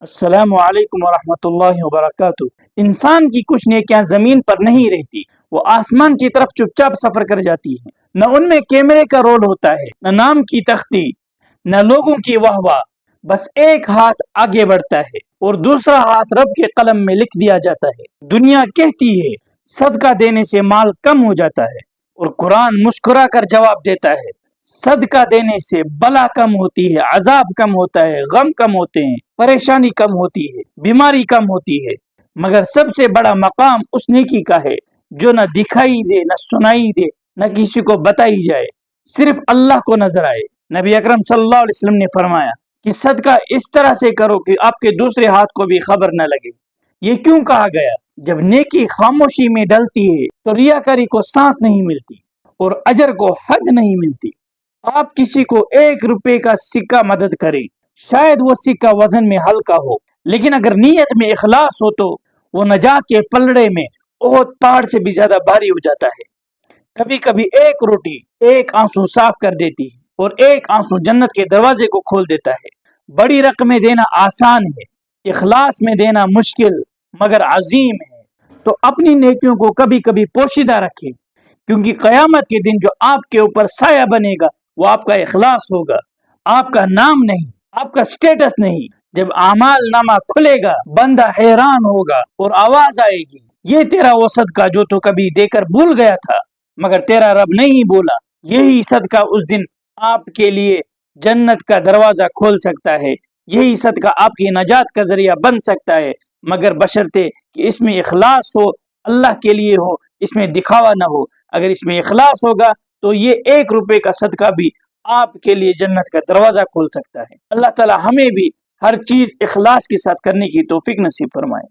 السلام علیکم ورحمۃ اللہ وبرکاتہ۔ انسان کی کچھ نیکیاں زمین پر نہیں رہتی، وہ آسمان کی طرف چپ چاپ سفر کر جاتی ہیں۔ نہ ان میں کیمرے کا رول ہوتا ہے، نہ نام کی تختی، نہ لوگوں کی واہ واہ۔ بس ایک ہاتھ آگے بڑھتا ہے اور دوسرا ہاتھ رب کے قلم میں لکھ دیا جاتا ہے۔ دنیا کہتی ہے صدقہ دینے سے مال کم ہو جاتا ہے، اور قرآن مسکرا کر جواب دیتا ہے صدقہ دینے سے بلا کم ہوتی ہے، عذاب کم ہوتا ہے، غم کم ہوتے ہیں، پریشانی کم ہوتی ہے، بیماری کم ہوتی ہے۔ مگر سب سے بڑا مقام اس نیکی کا ہے جو نہ دکھائی دے، نہ سنائی دے، نہ کسی کو بتائی جائے، صرف اللہ کو نظر آئے۔ نبی اکرم صلی اللہ علیہ وسلم نے فرمایا کہ صدقہ اس طرح سے کرو کہ آپ کے دوسرے ہاتھ کو بھی خبر نہ لگے۔ یہ کیوں کہا گیا؟ جب نیکی خاموشی میں ڈلتی ہے تو ریاکاری کو سانس نہیں ملتی اور اجر کو حد نہیں ملتی۔ آپ کسی کو 1 روپے کا سکہ مدد کریں، شاید وہ سکہ وزن میں ہلکا ہو، لیکن اگر نیت میں اخلاص ہو تو وہ نجات کے پلڑے میں بہت پہاڑ سے بھی زیادہ بھاری ہو جاتا ہے۔ کبھی کبھی ایک روٹی ایک آنسو صاف کر دیتی ہے، اور ایک آنسو جنت کے دروازے کو کھول دیتا ہے۔ بڑی رقمیں دینا آسان ہے، اخلاص میں دینا مشکل مگر عظیم ہے۔ تو اپنی نیکیوں کو کبھی کبھی پوشیدہ رکھیں، کیونکہ قیامت کے دن جو آپ کے اوپر سایہ بنے گا وہ آپ کا اخلاص ہوگا، آپ کا نام نہیں، آپ کا سٹیٹس نہیں۔ جب اعمال نامہ کھلے گا بندہ حیران ہوگا اور آواز آئے گی، یہ تیرا وہ صدقہ جو تو کبھی دے کر بھول گیا تھا مگر تیرا رب نہیں بولا۔ یہی صدقہ اس دن آپ کے لیے جنت کا دروازہ کھول سکتا ہے، یہی صدقہ آپ کی نجات کا ذریعہ بن سکتا ہے، مگر بشرطے کہ اس میں اخلاص ہو، اللہ کے لیے ہو، اس میں دکھاوا نہ ہو۔ اگر اس میں اخلاص ہوگا تو یہ 1 روپے کا صدقہ بھی آپ کے لیے جنت کا دروازہ کھول سکتا ہے۔ اللہ تعالی ہمیں بھی ہر چیز اخلاص کے ساتھ کرنے کی توفیق نصیب فرمائے۔